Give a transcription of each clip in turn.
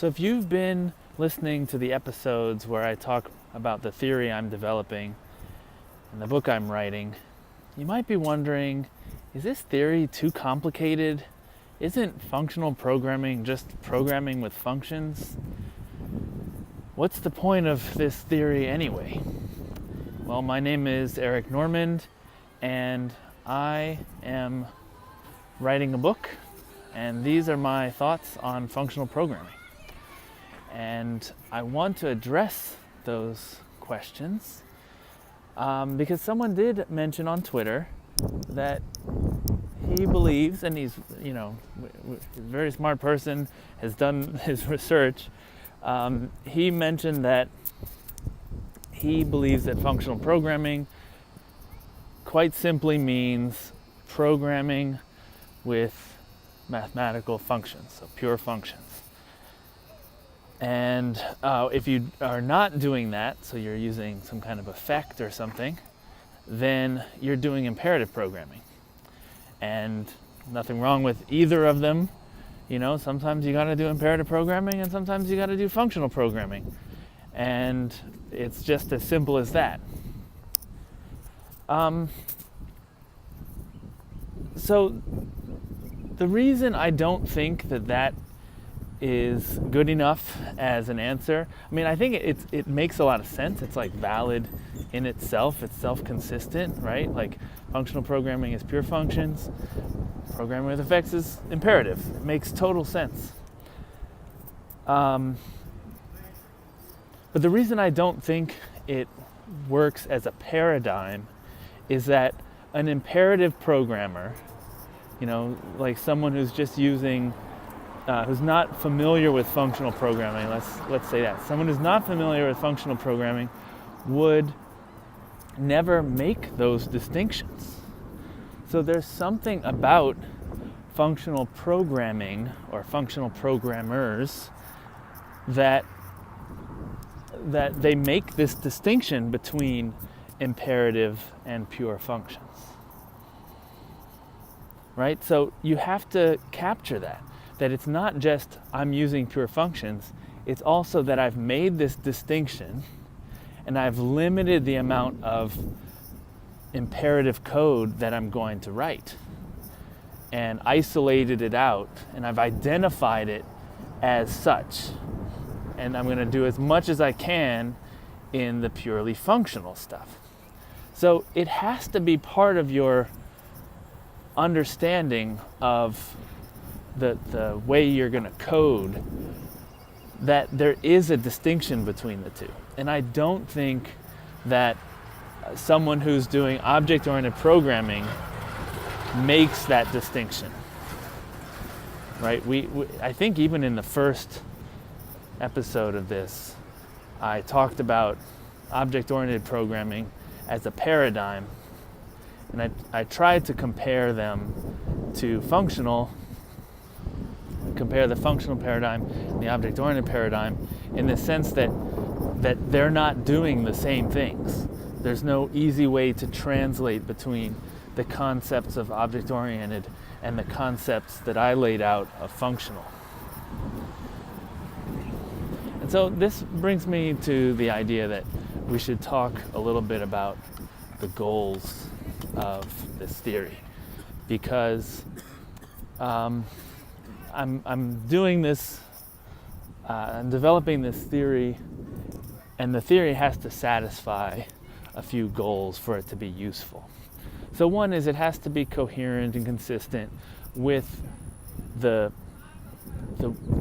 So if you've been listening to the episodes where I talk about the theory I'm developing and the book I'm writing, you might be wondering, is this theory too complicated? Isn't functional programming just programming with functions? What's the point of this theory anyway? Well, my name is Eric Normand, and I am writing a book, and these are my thoughts on functional programming. And I want to address those questions because someone did mention on Twitter that he believes, and he's a very smart person, has done his research. He mentioned that he believes that functional programming quite simply means programming with mathematical functions, so pure functions. And if you are not doing that, so you're using some kind of effect or something, then you're doing imperative programming. And nothing wrong with either of them. Sometimes you got to do imperative programming and sometimes you got to do functional programming. And it's just as simple as that. So the reason I don't think that is good enough as an answer, I think it makes a lot of sense. It's like valid in itself. It's self-consistent, right? Like functional programming is pure functions. Programming with effects is imperative. It makes total sense. But the reason I don't think it works as a paradigm is that an imperative programmer, like someone who's just using who's not familiar with functional programming, let's say that. Someone who's not familiar with functional programming would never make those distinctions. So there's something about functional programming or functional programmers that they make this distinction between imperative and pure functions. Right? So you have to capture that it's not just I'm using pure functions, it's also that I've made this distinction and I've limited the amount of imperative code that I'm going to write and isolated it out, and I've identified it as such. And I'm going to do as much as I can in the purely functional stuff. So it has to be part of your understanding of the way you're going to code that there is a distinction between the two. And I don't think that someone who's doing object-oriented programming makes that distinction. Right? I think even in the first episode of this, I talked about object-oriented programming as a paradigm, and I tried to compare them to compare the functional paradigm and the object-oriented paradigm in the sense that they're not doing the same things. There's no easy way to translate between the concepts of object-oriented and the concepts that I laid out of functional. And so this brings me to the idea that we should talk a little bit about the goals of this theory, because I'm doing this, I'm developing this theory, and the theory has to satisfy a few goals for it to be useful. So one is it has to be coherent and consistent with the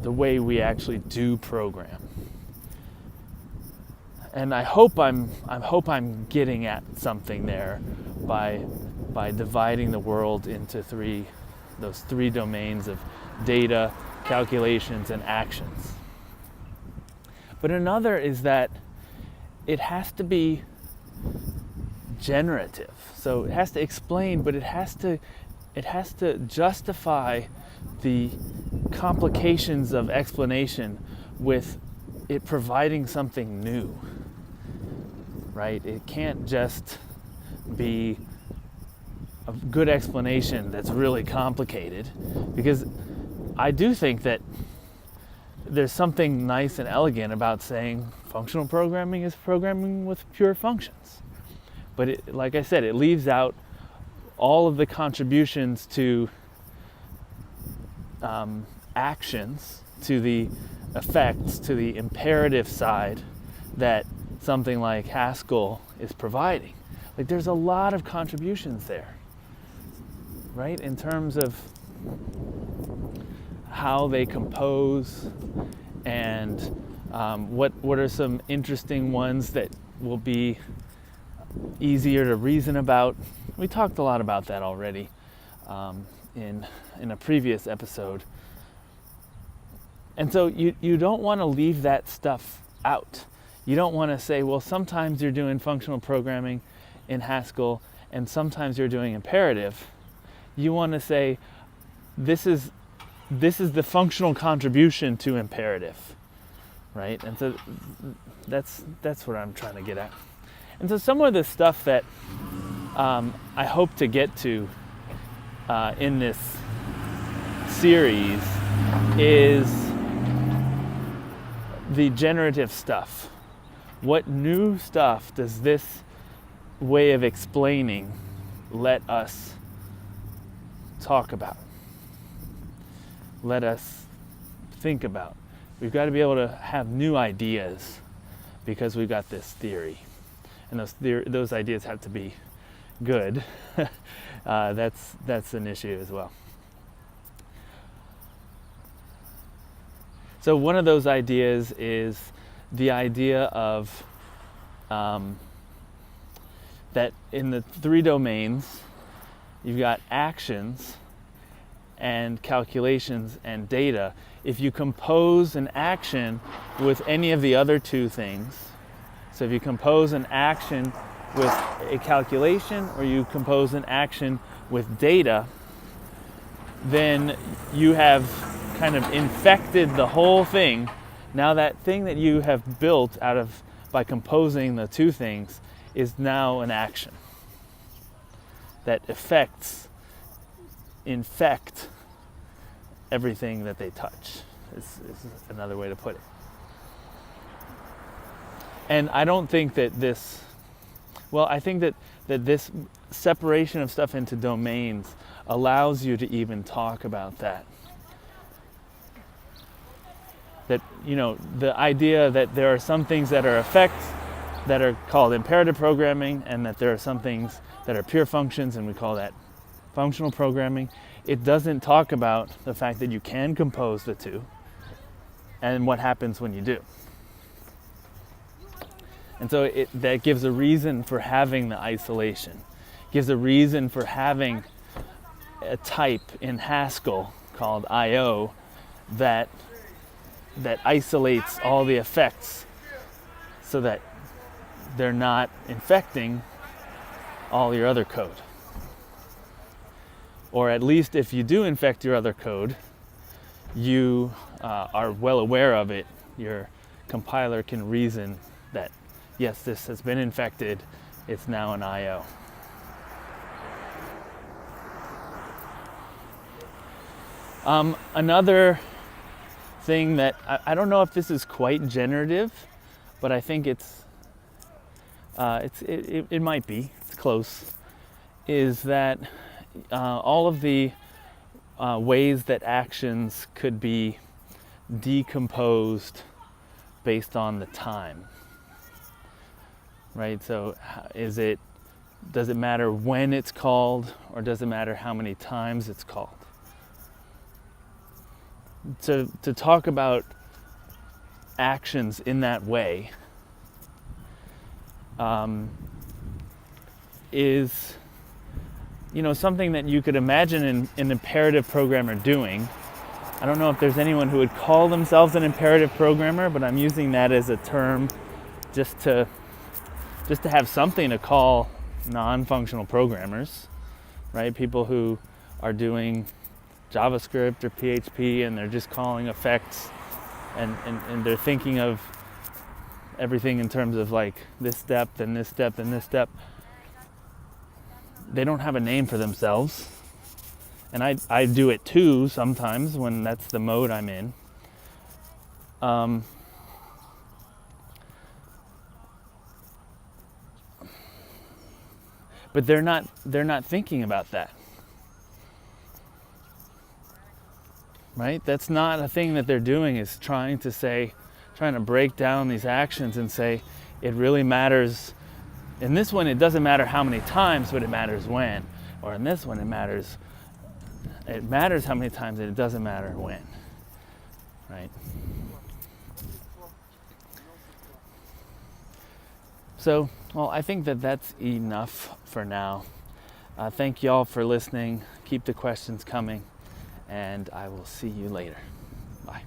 way we actually do program. And I hope I'm getting at something there by dividing the world into those three domains of data, calculations, and actions. But another is that it has to be generative. So it has to explain, but it has to justify the complications of explanation with it providing something new. Right? It can't just be a good explanation that's really complicated, because I do think that there's something nice and elegant about saying functional programming is programming with pure functions. But like I said, it leaves out all of the contributions to actions, to the effects, to the imperative side that something like Haskell is providing. Like, there's a lot of contributions there, right? In terms of how they compose and what are some interesting ones that will be easier to reason about. We talked a lot about that already in a previous episode. And so you don't want to leave that stuff out. You don't want to say, well, sometimes you're doing functional programming in Haskell and sometimes you're doing imperative. You want to say, this is the functional contribution to imperative, right? And so that's what I'm trying to get at. And so some of the stuff that I hope to get to in this series is the generative stuff. What new stuff does this way of explaining let us talk about? Let us think about. We've got to be able to have new ideas because we've got this theory. And those ideas have to be good. That's an issue as well. So one of those ideas is the idea of that in the three domains, you've got actions and calculations and data. If you compose an action with any of the other two things, so if you compose an action with a calculation or you compose an action with data, then you have kind of infected the whole thing. Now that thing that you have built by composing the two things is now an action that infect everything that they touch. Is another way to put it. And I don't think that I think that this separation of stuff into domains allows you to even talk about that. That, the idea that there are some things that are effects that are called imperative programming, and that there are some things that are pure functions, and we call that functional programming. It doesn't talk about the fact that you can compose the two and what happens when you do. And so that gives a reason for having the isolation, gives a reason for having a type in Haskell called IO that isolates all the effects so that they're not infecting all your other code. Or at least if you do infect your other code, you are well aware of it. Your compiler can reason that, yes, this has been infected, it's now an IO. Another thing that I don't know if this is quite generative, but I think it might be. It's close. Is that all of the ways that actions could be decomposed based on the time, right? So does it matter when it's called, or does it matter how many times it's called? To talk about actions in that way is something that you could imagine an imperative programmer doing. I don't know if there's anyone who would call themselves an imperative programmer, but I'm using that as a term just to have something to call non-functional programmers, right? People who are doing JavaScript or PHP and they're just calling effects and they're thinking of everything in terms of like this step and this step and this step. They don't have a name for themselves. And I do it too sometimes when that's the mode I'm in. But they're not thinking about that. Right? That's not a thing that they're doing, is trying to break down these actions and say, it really matters. In this one, it doesn't matter how many times, but it matters when. Or in this one, it matters how many times, and it doesn't matter when. Right? So, well, I think that that's enough for now. Thank you all for listening. Keep the questions coming, and I will see you later. Bye.